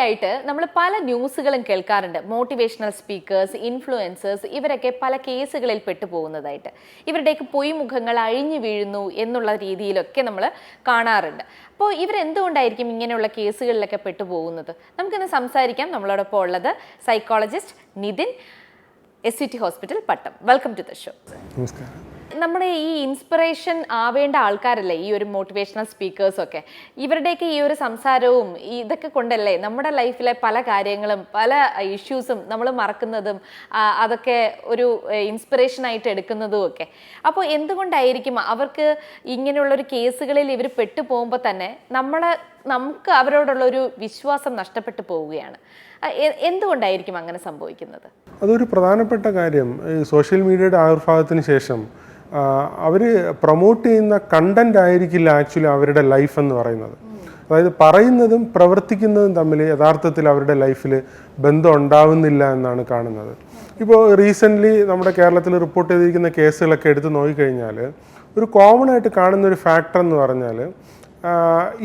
ആയിട്ട് നമ്മൾ പല ന്യൂസുകളും കേൾക്കാറുണ്ട്. മോട്ടിവേഷണൽ സ്പീക്കേഴ്സ്, ഇൻഫ്ലുവൻസേഴ്സ് ഇവരൊക്കെ പല കേസുകളിൽ പെട്ടുപോകുന്നതായിട്ട്, ഇവരുടെയൊക്കെ പൊയ്മുഖങ്ങൾ അഴിഞ്ഞു വീഴുന്നു എന്നുള്ള രീതിയിലൊക്കെ നമ്മൾ കാണാറുണ്ട്. അപ്പോൾ ഇവരെന്തുകൊണ്ടായിരിക്കും ഇങ്ങനെയുള്ള കേസുകളിലൊക്കെ പെട്ടുപോകുന്നത്? നമുക്കിന്ന് സംസാരിക്കാം. നമ്മളോടൊപ്പം ഉള്ളത് psychologist Nitin, SVT hospital, Pattom. Welcome to the show. നമസ്കാരം. നമ്മുടെ ഈ ഇൻസ്പിറേഷൻ ആവേണ്ട ആൾക്കാരല്ലേ ഈ ഒരു മോട്ടിവേഷണൽ സ്പീക്കേഴ്സൊക്കെ? ഇവരുടെയൊക്കെ ഈ ഒരു സംസാരവും ഇതൊക്കെ കൊണ്ടല്ലേ നമ്മുടെ ലൈഫിലെ പല കാര്യങ്ങളും പല ഇഷ്യൂസും നമ്മൾ മറക്കുന്നതും അതൊക്കെ ഒരു ഇൻസ്പിറേഷനായിട്ട് എടുക്കുന്നതും ഒക്കെ. അപ്പോൾ എന്തുകൊണ്ടായിരിക്കും അവർക്ക് ഇങ്ങനെയുള്ളൊരു കേസുകളിൽ ഇവർ പെട്ടുപോകുമ്പോൾ തന്നെ നമുക്ക് അവരോടുള്ളൊരു വിശ്വാസം നഷ്ടപ്പെട്ടു പോവുകയാണ്? എന്തുകൊണ്ടായിരിക്കും അങ്ങനെ സംഭവിക്കുന്നത്? അതൊരു പ്രധാനപ്പെട്ട കാര്യം. ഈ സോഷ്യൽ മീഡിയയുടെ ആവിർഭാവത്തിന് ശേഷം അവർ പ്രൊമോട്ട് ചെയ്യുന്ന കണ്ടന്റ് ആയിരിക്കില്ല ആക്ച്വലി അവരുടെ ലൈഫ് എന്ന് പറയുന്നത്. അതായത് പറയുന്നതും പ്രവർത്തിക്കുന്നതും തമ്മിൽ യഥാർത്ഥത്തിൽ അവരുടെ ലൈഫിൽ ബന്ധം ഉണ്ടാവുന്നില്ല എന്നാണ് കാണുന്നത്. ഇപ്പോൾ റീസെൻ്റ്ലി നമ്മുടെ കേരളത്തിൽ റിപ്പോർട്ട് ചെയ്തിരിക്കുന്ന കേസുകളൊക്കെ എടുത്ത് നോക്കിക്കഴിഞ്ഞാൽ ഒരു കോമൺ ആയിട്ട് കാണുന്ന ഒരു ഫാക്ടർ എന്ന് പറഞ്ഞാൽ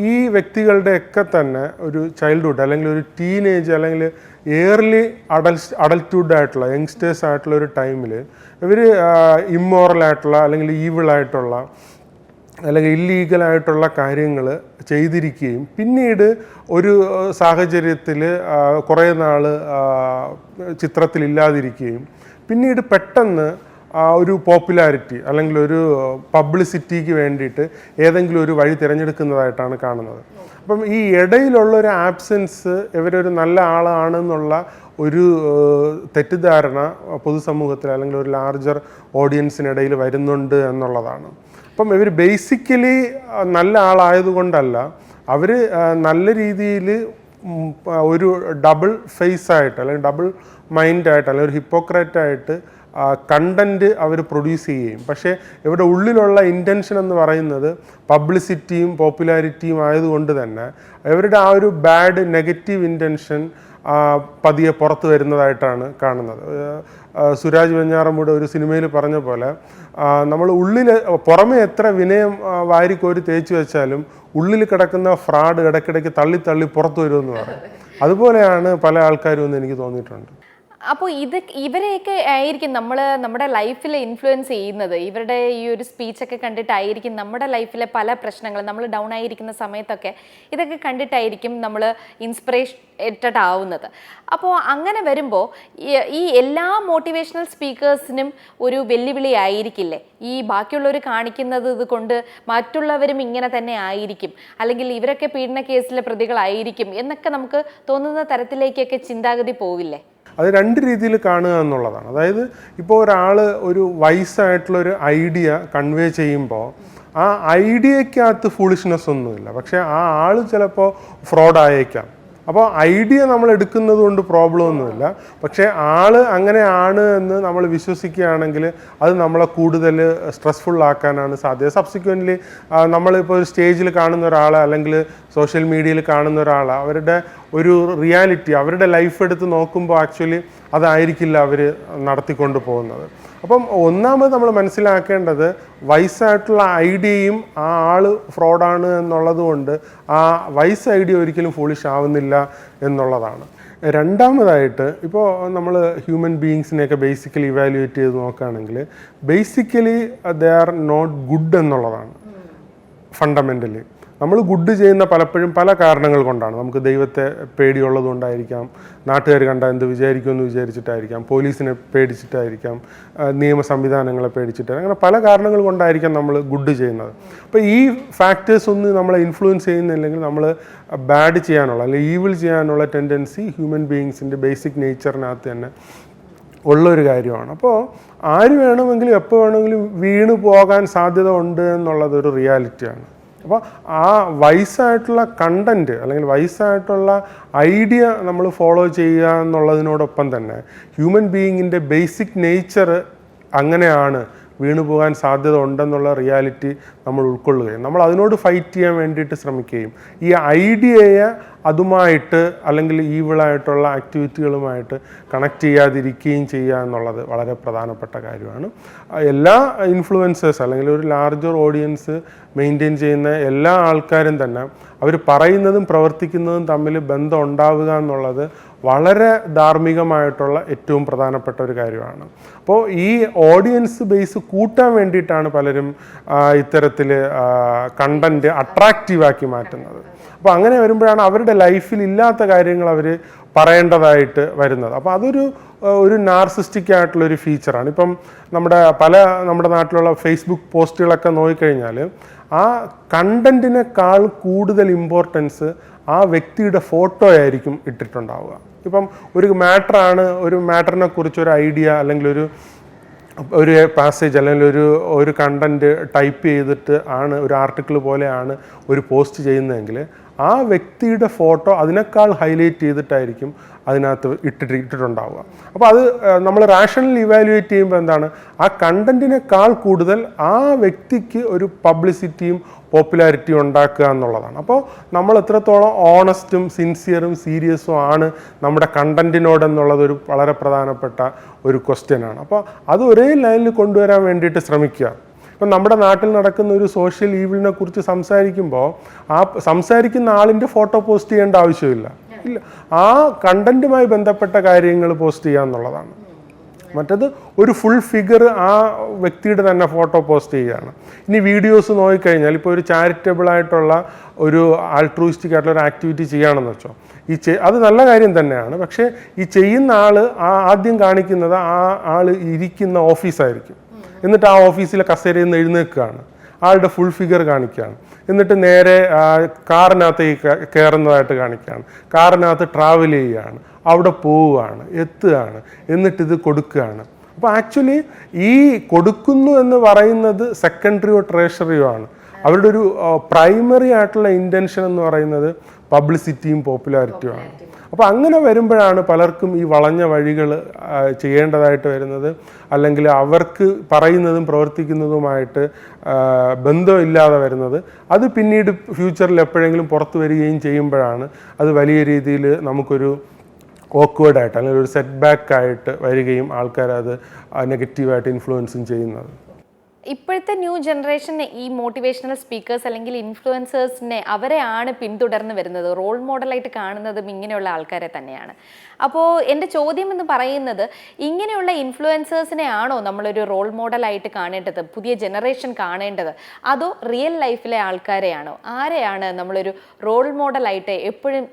ഈ വ്യക്തികളുടെയൊക്കെ തന്നെ ഒരു ചൈൽഡ്ഹുഡ് അല്ലെങ്കിൽ ഒരു ടീനേജ് അല്ലെങ്കിൽ ഏർലി അഡൽട്ട്ഹുഡ് ആയിട്ടുള്ള യങ്സ്റ്റേഴ്സ് ആയിട്ടുള്ള ഒരു ടൈമിൽ ഇവർ ഇമ്മോറലായിട്ടുള്ള അല്ലെങ്കിൽ ഈവിളായിട്ടുള്ള അല്ലെങ്കിൽ ഇല്ലീഗലായിട്ടുള്ള കാര്യങ്ങൾ ചെയ്തിരിക്കുകയും പിന്നീട് ഒരു സാഹചര്യത്തിൽ കുറേ നാൾ ചിത്രത്തിലില്ലാതിരിക്കുകയും പിന്നീട് പെട്ടെന്ന് ഒരു പോപ്പുലാരിറ്റി അല്ലെങ്കിൽ ഒരു പബ്ലിസിറ്റിക്ക് വേണ്ടിയിട്ട് ഏതെങ്കിലും ഒരു വഴി തിരഞ്ഞെടുക്കുന്നതായിട്ടാണ് കാണുന്നത്. അപ്പം ഈ ഇടയിലുള്ള ഒരു ആബ്സെൻസ് ഇവരൊരു നല്ല ആളാണെന്നുള്ള ഒരു തെറ്റിദ്ധാരണ പൊതുസമൂഹത്തിൽ അല്ലെങ്കിൽ ഒരു ലാർജർ ഓഡിയൻസിനിടയിൽ വരുന്നുണ്ട് എന്നുള്ളതാണ്. അപ്പം ഇവർ ബേസിക്കലി നല്ല ആളായതുകൊണ്ടല്ല, അവർ നല്ല രീതിയിൽ ഒരു ഡബിൾ ഫേസ് ആയിട്ട് അല്ലെങ്കിൽ ഡബിൾ മൈൻഡായിട്ട് അല്ലെങ്കിൽ ഒരു ഹിപ്പോക്രറ്റായിട്ട് കണ്ടൻറ്റ് അവർ പ്രൊഡ്യൂസ് ചെയ്യുകയും, പക്ഷേ ഇവരുടെ ഉള്ളിലുള്ള ഇൻറ്റൻഷൻ എന്ന് പറയുന്നത് പബ്ലിസിറ്റിയും പോപ്പുലാരിറ്റിയും ആയതുകൊണ്ട് തന്നെ ഇവരുടെ ആ ഒരു ബാഡ് നെഗറ്റീവ് ഇൻറ്റൻഷൻ പതിയെ പുറത്തു വരുന്നതായിട്ടാണ് കാണുന്നത്. സുരാജ് വെഞ്ഞാറമൂട് ഒരു സിനിമയിൽ പറഞ്ഞ പോലെ നമ്മൾ പുറമെ എത്ര വിനയം വാരിക്കോരി തേച്ച് വെച്ചാലും ഉള്ളിൽ കിടക്കുന്ന ഫ്രോഡ് ഇടയ്ക്കിടയ്ക്ക് തള്ളി പുറത്തു വരുമെന്ന് പറയും. അതുപോലെയാണ് പല ആൾക്കാരും എന്ന് എനിക്ക് തോന്നിയിട്ടുണ്ട്. അപ്പോൾ ഇവരെയൊക്കെ ആയിരിക്കും നമ്മുടെ ലൈഫിൽ ഇൻഫ്ലുവൻസ് ചെയ്യുന്നത്. ഇവരുടെ ഈ ഒരു സ്പീച്ചൊക്കെ കണ്ടിട്ടായിരിക്കും നമ്മുടെ ലൈഫിലെ പല പ്രശ്നങ്ങളും, നമ്മൾ ഡൗൺ ആയിരിക്കുന്ന സമയത്തൊക്കെ ഇതൊക്കെ കണ്ടിട്ടായിരിക്കും നമ്മൾ ഇൻസ്പിറേറ്റഡ് ആവുന്നത്. അപ്പോൾ അങ്ങനെ വരുമ്പോൾ ഈ എല്ലാ മോട്ടിവേഷണൽ സ്പീക്കേഴ്സിനും ഒരു വെല്ലുവിളി ആയിരിക്കില്ലേ ഈ ബാക്കിയുള്ളവർ കാണിക്കുന്നത് കൊണ്ട് മറ്റുള്ളവരും ഇങ്ങനെ തന്നെ ആയിരിക്കും, അല്ലെങ്കിൽ ഇവരൊക്കെ പീഡന കേസിലെ പ്രതികളായിരിക്കും എന്നൊക്കെ നമുക്ക് തോന്നുന്ന തരത്തിലേക്കൊക്കെ ചിന്താഗതി പോവില്ലേ? അത് രണ്ട് രീതിയിൽ കാണുക എന്നുള്ളതാണ്. അതായത് ഇപ്പോൾ ഒരാൾ ഒരു വൈസായിട്ടുള്ളൊരു ഐഡിയ കൺവേ ചെയ്യുമ്പോൾ ആ ഐഡിയക്കകത്ത് ഫൂളിഷ്നെസ് ഒന്നുമില്ല, പക്ഷേ ആ ആൾ ചിലപ്പോൾ ഫ്രോഡായേക്കാം. അപ്പോൾ ഐഡിയ നമ്മൾ എടുക്കുന്നത് കൊണ്ട് പ്രോബ്ലം ഒന്നുമില്ല, പക്ഷേ ആൾ അങ്ങനെയാണ് എന്ന് നമ്മൾ വിശ്വസിക്കുകയാണെങ്കിൽ അത് നമ്മളെ കൂടുതൽ സ്ട്രെസ്ഫുൾ ആക്കാനാണ് സാധ്യത. സബ്സിക്വൻ്റ്ലി നമ്മളിപ്പോൾ ഒരു സ്റ്റേജിൽ കാണുന്ന ഒരാൾ അല്ലെങ്കിൽ സോഷ്യൽ മീഡിയയിൽ കാണുന്ന ഒരാൾ അവരുടെ ഒരു റിയാലിറ്റി അവരുടെ ലൈഫ് എടുത്ത് നോക്കുമ്പോൾ ആക്ച്വലി അതായിരിക്കില്ല അവർ നടത്തിക്കൊണ്ട് പോകുന്നത്. അപ്പം ഒന്നാമത് നമ്മൾ മനസ്സിലാക്കേണ്ടത് വൈസായിട്ടുള്ള ഐഡിയയും ആ ആൾ ഫ്രോഡാണ് എന്നുള്ളത് കൊണ്ട് ആ വൈസ് ഐഡിയ ഒരിക്കലും ഫൂളിഷ് ആവുന്നില്ല എന്നുള്ളതാണ്. രണ്ടാമതായിട്ട് ഇപ്പോൾ നമ്മൾ ഹ്യൂമൻ ബീയിങ്സിനെയൊക്കെ ബേസിക്കലി ഇവാലുവേറ്റ് ചെയ്ത് നോക്കുകയാണെങ്കിൽ basically they are not good എന്നുള്ളതാണ് ഫണ്ടമെൻ്റലി. നമ്മൾ ഗുഡ് ചെയ്യുന്ന പലപ്പോഴും പല കാരണങ്ങൾ കൊണ്ടാണ്. നമുക്ക് ദൈവത്തെ പേടിയുള്ളത് കൊണ്ടായിരിക്കാം, നാട്ടുകാർ കണ്ടാൽ എന്ത് വിചാരിക്കുമെന്ന് വിചാരിച്ചിട്ടായിരിക്കാം, പോലീസിനെ പേടിച്ചിട്ടായിരിക്കാം, നിയമ സംവിധാനങ്ങളെ പേടിച്ചിട്ടായിരിക്കും, അങ്ങനെ പല കാരണങ്ങൾ കൊണ്ടായിരിക്കാം നമ്മൾ ഗുഡ് ചെയ്യുന്നത്. അപ്പോൾ ഈ ഫാക്ടേഴ്സ് ഒന്നും നമ്മളെ ഇൻഫ്ലുവൻസ് ചെയ്യുന്നില്ലെങ്കിൽ നമ്മൾ ബാഡ് ചെയ്യാനുള്ള അല്ലെങ്കിൽ ഈവിൾ ചെയ്യാനുള്ള ടെൻഡൻസി ഹ്യൂമൻ ബീയിങ്സിൻ്റെ ബേസിക് നേച്ചറിനകത്ത് തന്നെ ഉള്ളൊരു കാര്യമാണ്. അപ്പോൾ ആര് വേണമെങ്കിലും എപ്പോൾ വേണമെങ്കിലും വീണു പോകാൻ സാധ്യത ഉണ്ട് എന്നുള്ളതൊരു റിയാലിറ്റിയാണ്. അപ്പോൾ ആ വൈസായിട്ടുള്ള കണ്ടൻറ്റ് അല്ലെങ്കിൽ വൈസായിട്ടുള്ള ഐഡിയ നമ്മൾ ഫോളോ ചെയ്യുക എന്നുള്ളതിനോടൊപ്പം തന്നെ ഹ്യൂമൻ ബീയിങ്ങിൻ്റെ ബേസിക് നേച്ചർ അങ്ങനെയാണ്, വീണുപോകാൻ സാധ്യത ഉണ്ടെന്നുള്ള റിയാലിറ്റി നമ്മൾ ഉൾക്കൊള്ളുകയും നമ്മൾ അതിനോട് ഫൈറ്റ് ചെയ്യാൻ വേണ്ടിയിട്ട് ശ്രമിക്കുകയും ഈ ഐഡിയയെ അതുമായിട്ട് അല്ലെങ്കിൽ ഈവിളായിട്ടുള്ള ആക്ടിവിറ്റികളുമായിട്ട് കണക്ട് ചെയ്യാതിരിക്കുകയും ചെയ്യുക എന്നുള്ളത് വളരെ പ്രധാനപ്പെട്ട കാര്യമാണ്. എല്ലാ ഇൻഫ്ലുവൻസേഴ്സ് അല്ലെങ്കിൽ ഒരു ലാർജർ ഓഡിയൻസ് മെയിൻറ്റെയിൻ ചെയ്യുന്ന എല്ലാ ആൾക്കാരും തന്നെ അവർ പറയുന്നതും പ്രവർത്തിക്കുന്നതും തമ്മിൽ ബന്ധം ഉണ്ടാവുക എന്നുള്ളത് വളരെ ധാർമ്മികമായിട്ടുള്ള ഏറ്റവും പ്രധാനപ്പെട്ട ഒരു കാര്യമാണ്. അപ്പോൾ ഈ ഓഡിയൻസ് ബേസ് കൂട്ടാൻ വേണ്ടിയിട്ടാണ് പലരും ഇത്തരത്തിൽ കണ്ടൻറ്റ് അട്രാക്റ്റീവാക്കി മാറ്റുന്നത്. അപ്പോൾ അങ്ങനെ വരുമ്പോഴാണ് അവരുടെ ലൈഫിൽ ഇല്ലാത്ത കാര്യങ്ങൾ അവർ പറയേണ്ടതായിട്ട് വരുന്നത്. അപ്പോൾ അതൊരു നാർസിസ്റ്റിക് ആയിട്ടുള്ളൊരു ഫീച്ചറാണ്. ഇപ്പം നമ്മുടെ നാട്ടിലുള്ള ഫേസ്ബുക്ക് പോസ്റ്റുകളൊക്കെ നോക്കിക്കഴിഞ്ഞാൽ ആ കണ്ടൻറ്റിനേക്കാൾ കൂടുതൽ ഇമ്പോർട്ടൻസ് ആ വ്യക്തിയുടെ ഫോട്ടോ ആയിരിക്കും ഇട്ടിട്ടുണ്ടാവുക. ഇപ്പം ഒരു മാറ്ററിനെ കുറിച്ച് ഒരു ഐഡിയ അല്ലെങ്കിൽ ഒരു പാസേജ് അല്ലെങ്കിൽ ഒരു കണ്ടൻറ്റ് ടൈപ്പ് ചെയ്തിട്ട് ആണ് ഒരു ആർട്ടിക്കിൾ പോലെയാണ് ഒരു പോസ്റ്റ് ചെയ്യുന്നതെങ്കിൽ ആ വ്യക്തിയുടെ ഫോട്ടോ അതിനേക്കാൾ ഹൈലൈറ്റ് ചെയ്തിട്ടായിരിക്കും അതിനകത്ത് ഇട്ടിട്ടുണ്ടാവുക. അപ്പോൾ അത് നമ്മൾ റാഷണലി ഇവാലുവേറ്റ് ചെയ്യുമ്പോൾ എന്താണ്, ആ കണ്ടൻറ്റിനേക്കാൾ കൂടുതൽ ആ വ്യക്തിക്ക് ഒരു പബ്ലിസിറ്റിയും പോപ്പുലാരിറ്റിയും ഉണ്ടാക്കുക എന്നുള്ളതാണ്. അപ്പോൾ നമ്മൾ എത്രത്തോളം ഓണസ്റ്റും സിൻസിയറും സീരിയസും ആണ് നമ്മുടെ കണ്ടൻറ്റിനോടെന്നുള്ളത് ഒരു വളരെ പ്രധാനപ്പെട്ട ഒരു ക്വസ്റ്റ്യനാണ്. അപ്പോൾ അത് ഒരേ ലൈനിൽ കൊണ്ടുവരാൻ വേണ്ടിയിട്ട് ശ്രമിക്കുക. ഇപ്പം നമ്മുടെ നാട്ടിൽ നടക്കുന്ന ഒരു സോഷ്യൽ ഈവിളിനെ കുറിച്ച് സംസാരിക്കുമ്പോൾ ആ സംസാരിക്കുന്ന ആളിൻ്റെ ഫോട്ടോ പോസ്റ്റ് ചെയ്യേണ്ട ആവശ്യമില്ല. ആ കണ്ടൻറ്റുമായി ബന്ധപ്പെട്ട കാര്യങ്ങൾ പോസ്റ്റ് ചെയ്യുക എന്നുള്ളതാണ്. മറ്റത് ഒരു ഫുൾ ഫിഗർ ആ വ്യക്തിയുടെ തന്നെ ഫോട്ടോ പോസ്റ്റ് ചെയ്യുകയാണ്. ഇനി വീഡിയോസ് നോക്കിക്കഴിഞ്ഞാൽ ഇപ്പോൾ ഒരു ചാരിറ്റബിൾ ആയിട്ടുള്ള ഒരു ആൾട്രൂയിസ്റ്റിക് ആയിട്ടുള്ള ഒരു ആക്ടിവിറ്റി ചെയ്യുകയാണെന്ന് വെച്ചോ, അത് നല്ല കാര്യം തന്നെയാണ്. പക്ഷേ ഈ ചെയ്യുന്ന ആൾ ആദ്യം കാണിക്കുന്നത് ആ ആൾ ഇരിക്കുന്ന ഓഫീസായിരിക്കും. എന്നിട്ട് ആ ഓഫീസിലെ കസേരയിൽ നിന്ന് എഴുന്നേൽക്കുകയാണ്, ആളുടെ ഫുൾ ഫിഗർ കാണിക്കുകയാണ്. എന്നിട്ട് നേരെ കാറിനകത്തേക്ക് കയറുന്നതായിട്ട് കാണിക്കുകയാണ്, കാറിനകത്ത് ട്രാവൽ ചെയ്യുകയാണ്, അവിടെ പോവുകയാണ്, എത്തുകയാണ്, എന്നിട്ടിത് കൊടുക്കുകയാണ്. അപ്പോൾ ആക്ച്വലി ഈ കൊടുക്കുന്നു എന്ന് പറയുന്നത് സെക്കൻഡറിയോ ട്രഷറിയോ ആണ്. അവരുടെ ഒരു പ്രൈമറി ആയിട്ടുള്ള ഇൻറ്റൻഷൻ എന്ന് പറയുന്നത് പബ്ലിസിറ്റിയും പോപ്പുലാരിറ്റിയും ആണ്. അപ്പോൾ അങ്ങനെ വരുമ്പോഴാണ് പലർക്കും ഈ വളഞ്ഞ വഴികൾ ചെയ്യേണ്ടതായിട്ട് വരുന്നത്, അല്ലെങ്കിൽ അവർക്ക് പറയുന്നതും പ്രവർത്തിക്കുന്നതുമായിട്ട് ബന്ധമില്ലാതെ വരുന്നത്. അത് പിന്നീട് ഫ്യൂച്ചറിൽ എപ്പോഴെങ്കിലും പുറത്തു വരികയും ചെയ്യുമ്പോഴാണ് അത് വലിയ രീതിയിൽ നമുക്കൊരു ഓക്വേർഡായിട്ട് അല്ലെങ്കിൽ ഒരു സെറ്റ് ബാക്കായിട്ട് വരികയും ആൾക്കാരത് നെഗറ്റീവായിട്ട് ഇൻഫ്ലുവൻസും ചെയ്യുന്നത്. ഇപ്പോഴത്തെ ന്യൂ ജനറേഷന് ഈ മോട്ടിവേഷണൽ സ്പീക്കേഴ്സ് അല്ലെങ്കിൽ ഇൻഫ്ലുവൻസേഴ്സിനെ അവരെയാണ് പിന്തുടർന്ന് വരുന്നത്, റോൾ മോഡലായിട്ട് കാണുന്നതും ഇങ്ങനെയുള്ള ആൾക്കാരെ തന്നെയാണ്. അപ്പോൾ എൻ്റെ ചോദ്യം എന്ന് പറയുന്നത്, ഇങ്ങനെയുള്ള ഇൻഫ്ലുവൻസേഴ്സിനെ ആണോ നമ്മളൊരു റോൾ മോഡലായിട്ട് കാണേണ്ടത്, പുതിയ ജനറേഷൻ കാണേണ്ടത്, അതോ റിയൽ ലൈഫിലെ ആൾക്കാരെയാണോ? ആരെയാണ് നമ്മളൊരു റോൾ മോഡലായിട്ട് എപ്പോഴും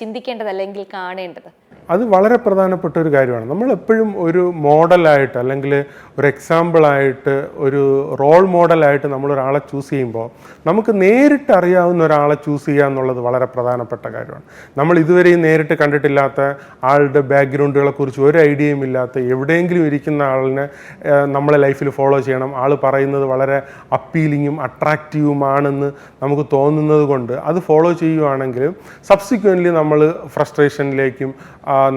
ചിന്തിക്കേണ്ടത് അല്ലെങ്കിൽ കാണേണ്ടത്? അത് വളരെ പ്രധാനപ്പെട്ട ഒരു കാര്യമാണ്. നമ്മളെപ്പോഴും ഒരു മോഡലായിട്ട് അല്ലെങ്കിൽ ഒരു എക്സാമ്പിളായിട്ട് ഒരു റോൾ മോഡലായിട്ട് നമ്മളൊരാളെ ചൂസ് ചെയ്യുമ്പോൾ നമുക്ക് നേരിട്ട് അറിയാവുന്ന ഒരാളെ ചൂസ് ചെയ്യുക എന്നുള്ളത് വളരെ പ്രധാനപ്പെട്ട കാര്യമാണ്. നമ്മൾ ഇതുവരെയും നേരിട്ട് കണ്ടിട്ടില്ലാത്ത ആളുടെ ബാക്ക്ഗ്രൗണ്ടുകളെക്കുറിച്ച് ഒരു ഐഡിയയും ഇല്ലാത്ത എവിടെയെങ്കിലും ഇരിക്കുന്ന ആളിനെ നമ്മളെ ലൈഫിൽ ഫോളോ ചെയ്യണം, ആൾ പറയുന്നത് വളരെ അപ്പീലിങ്ങും അട്രാക്റ്റീവുമാണെന്ന് നമുക്ക് തോന്നുന്നത് കൊണ്ട് അത് ഫോളോ ചെയ്യുവാണെങ്കിൽ സബ്സിക്വൻ്റ്ലി നമ്മൾ ഫ്രസ്ട്രേഷനിലേക്കും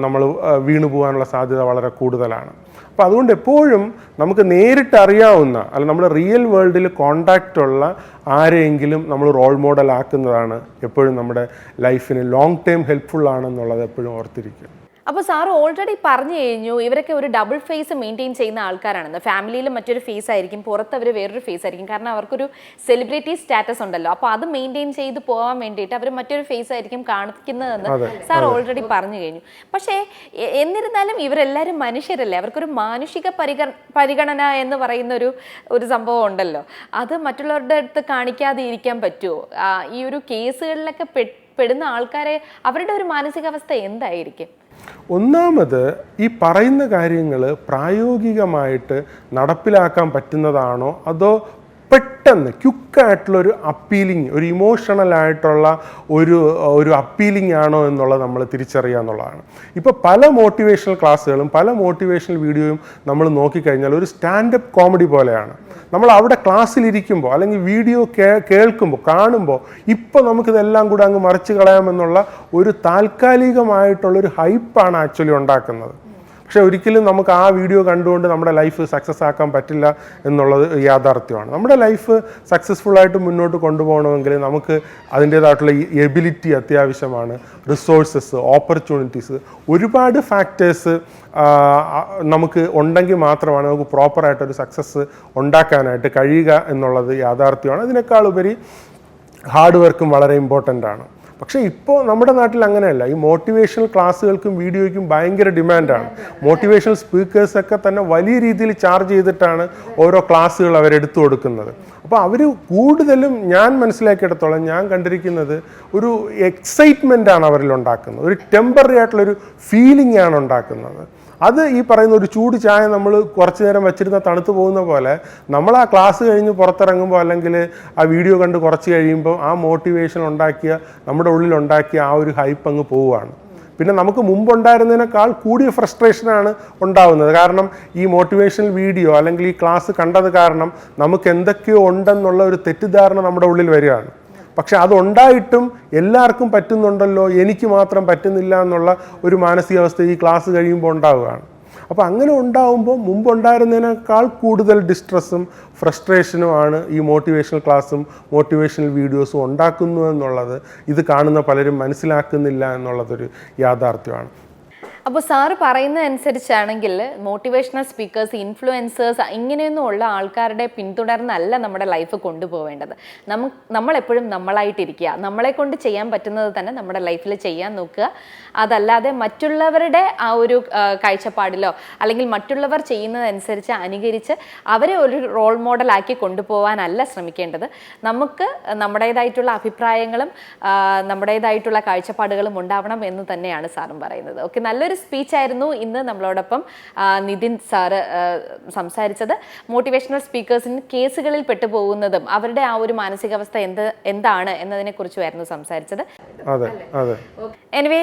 നമ്മൾ വീണു പോകാനുള്ള സാധ്യത വളരെ കൂടുതലാണ്. അപ്പോൾ അതുകൊണ്ട് എപ്പോഴും നമുക്ക് നേരിട്ട് അറിയാവുന്ന അല്ലെങ്കിൽ നമ്മുടെ റിയൽ വേൾഡിൽ കോണ്ടാക്റ്റ് ഉള്ള ആരെയെങ്കിലും നമ്മൾ റോൾ മോഡൽ ആക്കുന്നതാണ് എപ്പോഴും നമ്മുടെ ലൈഫിന് ലോങ് ടൈം ഹെൽപ്ഫുൾ ആണെന്നുള്ളത് എപ്പോഴും ഓർത്തിരിക്കുക. അപ്പോൾ സാറ് ഓൾറെഡി പറഞ്ഞു കഴിഞ്ഞു, ഇവരൊക്കെ ഒരു ഡബിൾ ഫേസ് മെയിൻറ്റെയിൻ ചെയ്യുന്ന ആൾക്കാരാണെന്ന്. ഫാമിലിയിൽ മറ്റൊരു ഫേസ് ആയിരിക്കും, പുറത്ത് അവർ വേറൊരു ഫേസ് ആയിരിക്കും. കാരണം അവർക്കൊരു സെലിബ്രിറ്റി സ്റ്റാറ്റസ് ഉണ്ടല്ലോ. അപ്പോൾ അത് മെയിൻറ്റെയിൻ ചെയ്ത് പോകാൻ വേണ്ടിയിട്ട് അവർ മറ്റൊരു ഫേസ് ആയിരിക്കും കാണിക്കുന്നതെന്ന് സാർ ഓൾറെഡി പറഞ്ഞു കഴിഞ്ഞു. പക്ഷേ എന്നിരുന്നാലും ഇവരെല്ലാവരും മനുഷ്യരല്ലേ, അവർക്കൊരു മാനുഷിക പരിഗണന എന്ന് പറയുന്ന ഒരു സംഭവം ഉണ്ടല്ലോ. അത് മറ്റുള്ളവരുടെ അടുത്ത് കാണിക്കാതെ ഇരിക്കാൻ പറ്റുമോ? ഈ ഒരു കേസുകളിലൊക്കെ പെടുന്ന ആൾക്കാരെ അവരുടെ ഒരു മാനസികാവസ്ഥ എന്തായിരിക്കും? ഒന്നാമത്, ഈ പറയുന്ന കാര്യങ്ങൾ പ്രായോഗികമായിട്ട് നടപ്പിലാക്കാൻ പറ്റുന്നതാണോ അതോ പെട്ടെന്ന് ക്വിക്കായിട്ടുള്ളൊരു അപ്പീലിംഗ്, ഒരു ഇമോഷണൽ ആയിട്ടുള്ള ഒരു അപ്പീലിംഗ് ആണോ എന്നുള്ളത് നമ്മൾ തിരിച്ചറിയുക എന്നുള്ളതാണ്. ഇപ്പോൾ പല മോട്ടിവേഷണൽ ക്ലാസ്സുകളും പല മോട്ടിവേഷണൽ വീഡിയോയും നമ്മൾ നോക്കിക്കഴിഞ്ഞാൽ ഒരു സ്റ്റാൻഡപ്പ് കോമഡി പോലെയാണ്. നമ്മൾ അവിടെ ക്ലാസ്സിലിരിക്കുമ്പോൾ അല്ലെങ്കിൽ വീഡിയോ കേൾക്കുമ്പോൾ കാണുമ്പോൾ ഇപ്പോൾ നമുക്കിതെല്ലാം കൂടെ അങ്ങ് മറിച്ച് കളയാമെന്നുള്ള ഒരു താൽക്കാലികമായിട്ടുള്ളൊരു ഹൈപ്പാണ് ആക്ച്വലി ഉണ്ടാക്കുന്നത്. പക്ഷേ ഒരിക്കലും നമുക്ക് ആ വീഡിയോ കണ്ടുകൊണ്ട് നമ്മുടെ ലൈഫ് സക്സസ് ആക്കാൻ പറ്റില്ല എന്നുള്ളത് യാഥാർത്ഥ്യമാണ്. നമ്മുടെ ലൈഫ് സക്സസ്ഫുള്ളായിട്ട് മുന്നോട്ട് കൊണ്ടുപോകണമെങ്കിൽ നമുക്ക് അതിൻ്റേതായിട്ടുള്ള എബിലിറ്റി അത്യാവശ്യമാണ്, റിസോഴ്സസ്, ഓപ്പർച്യൂണിറ്റീസ്, ഒരുപാട് ഫാക്ടേഴ്സ് നമുക്ക് ഉണ്ടെങ്കിൽ മാത്രമാണ് നമുക്ക് പ്രോപ്പറായിട്ടൊരു സക്സസ് ഉണ്ടാക്കാനായിട്ട് കഴിയുക എന്നുള്ളത് യാഥാർത്ഥ്യമാണ്. അതിനേക്കാൾ ഉപരി ഹാർഡ് വർക്കും വളരെ ഇമ്പോർട്ടൻ്റ് ആണ്. പക്ഷേ ഇപ്പോൾ നമ്മുടെ നാട്ടിൽ അങ്ങനെയല്ല. ഈ മോട്ടിവേഷണൽ ക്ലാസ്സുകൾക്കും വീഡിയോയ്ക്കും ഭയങ്കര ഡിമാൻഡാണ്. മോട്ടിവേഷണൽ സ്പീക്കേഴ്സൊക്കെ തന്നെ വലിയ രീതിയിൽ ചാർജ് ചെയ്തിട്ടാണ് ഓരോ ക്ലാസ്സുകൾ അവരെടുത്തു കൊടുക്കുന്നത്. അപ്പോൾ അവർ കൂടുതലും ഞാൻ മനസ്സിലാക്കിയിടത്തോളം ഞാൻ കണ്ടിരിക്കുന്നത് ഒരു എക്സൈറ്റ്മെൻ്റ് ആണ് അവരിൽ ഉണ്ടാക്കുന്നത്, ഒരു ടെമ്പററി ആയിട്ടുള്ളൊരു ഫീലിംഗ് ആണ് ഉണ്ടാക്കുന്നത്. അത് ഈ പറയുന്ന ഒരു ചൂട് ചായ നമ്മൾ കുറച്ച് നേരം വെച്ചിരുന്ന തണുത്ത് പോകുന്ന പോലെ നമ്മൾ ആ ക്ലാസ് കഴിഞ്ഞ് പുറത്തിറങ്ങുമ്പോൾ അല്ലെങ്കിൽ ആ വീഡിയോ കണ്ട് കുറച്ച് കഴിയുമ്പോൾ ആ മോട്ടിവേഷൻ ഉണ്ടാക്കിയ നമ്മുടെ ഉള്ളിലുണ്ടാക്കിയ ആ ഒരു ഹൈപ്പ് അങ്ങ് പോവുകയാണ്. പിന്നെ നമുക്ക് മുമ്പുണ്ടായിരുന്നതിനേക്കാൾ കൂടിയ ഫ്രസ്ട്രേഷനാണ് ഉണ്ടാവുന്നത്. കാരണം ഈ മോട്ടിവേഷണൽ വീഡിയോ അല്ലെങ്കിൽ ഈ ക്ലാസ് കണ്ടത് കാരണം നമുക്ക് എന്തൊക്കെയോ ഉണ്ടെന്നുള്ള ഒരു തെറ്റിദ്ധാരണ നമ്മുടെ ഉള്ളിൽ വരികയാണ്. പക്ഷെ അതുണ്ടായിട്ടും എല്ലാവർക്കും പറ്റുന്നുണ്ടല്ലോ, എനിക്ക് മാത്രം പറ്റുന്നില്ല എന്നുള്ള ഒരു മാനസികാവസ്ഥ ഈ ക്ലാസ് കഴിയുമ്പോൾ ഉണ്ടാവുകയാണ്. അപ്പോൾ അങ്ങനെ ഉണ്ടാവുമ്പോൾ മുമ്പുണ്ടായിരുന്നതിനേക്കാൾ കൂടുതൽ ഡിസ്ട്രെസ്സും ഫ്രസ്ട്രേഷനുമാണ് ഈ മോട്ടിവേഷണൽ ക്ലാസ്സും മോട്ടിവേഷണൽ വീഡിയോസും ഉണ്ടാക്കുന്നു എന്നുള്ളത് ഇത് കാണുന്ന പലരും മനസ്സിലാക്കുന്നില്ല എന്നുള്ളതൊരു യാഥാർത്ഥ്യമാണ്. അപ്പോൾ സാറ് പറയുന്നതനുസരിച്ചാണെങ്കിൽ മോട്ടിവേഷണൽ സ്പീക്കേഴ്സ്, ഇൻഫ്ലുവൻസേഴ്സ് ഇങ്ങനെയൊന്നും ഉള്ള ആൾക്കാരുടെ പിന്തുടർന്നല്ല നമ്മുടെ ലൈഫ് കൊണ്ടുപോവേണ്ടത്. നമ്മളെപ്പോഴും നമ്മളായിട്ടിരിക്കുക, നമ്മളെ കൊണ്ട് ചെയ്യാൻ പറ്റുന്നത് തന്നെ നമ്മുടെ ലൈഫിൽ ചെയ്യാൻ നോക്കുക. അതല്ലാതെ മറ്റുള്ളവരുടെ ആ ഒരു കാഴ്ചപ്പാടിലോ അല്ലെങ്കിൽ മറ്റുള്ളവർ ചെയ്യുന്നതനുസരിച്ച് അനുകരിച്ച് അവരെ ഒരു റോൾ മോഡലാക്കി കൊണ്ടുപോകാനല്ല ശ്രമിക്കേണ്ടത്. നമുക്ക് നമ്മുടേതായിട്ടുള്ള അഭിപ്രായങ്ങളും നമ്മുടേതായിട്ടുള്ള കാഴ്ചപ്പാടുകളും ഉണ്ടാവണം എന്ന് തന്നെയാണ് സാറും പറയുന്നത്. ഓക്കെ, നല്ലൊരു സ്പീച്ചായിരുന്നു ഇന്ന് നമ്മളോടൊപ്പം നിതിൻ സാറ് സംസാരിച്ചത്. മോട്ടിവേഷണൽ സ്പീക്കേഴ്സിന് കേസുകളിൽ പെട്ടുപോകുന്നതും അവരുടെ ആ ഒരു മാനസികാവസ്ഥ എന്താണ് എന്നതിനെ കുറിച്ചുമായിരുന്നു സംസാരിച്ചത്. അതെ. എനിവേ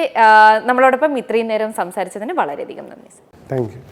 നമ്മളോടൊപ്പം ഇത്രയും നേരം സംസാരിച്ചതിന് വളരെയധികം നന്ദി. Thank you.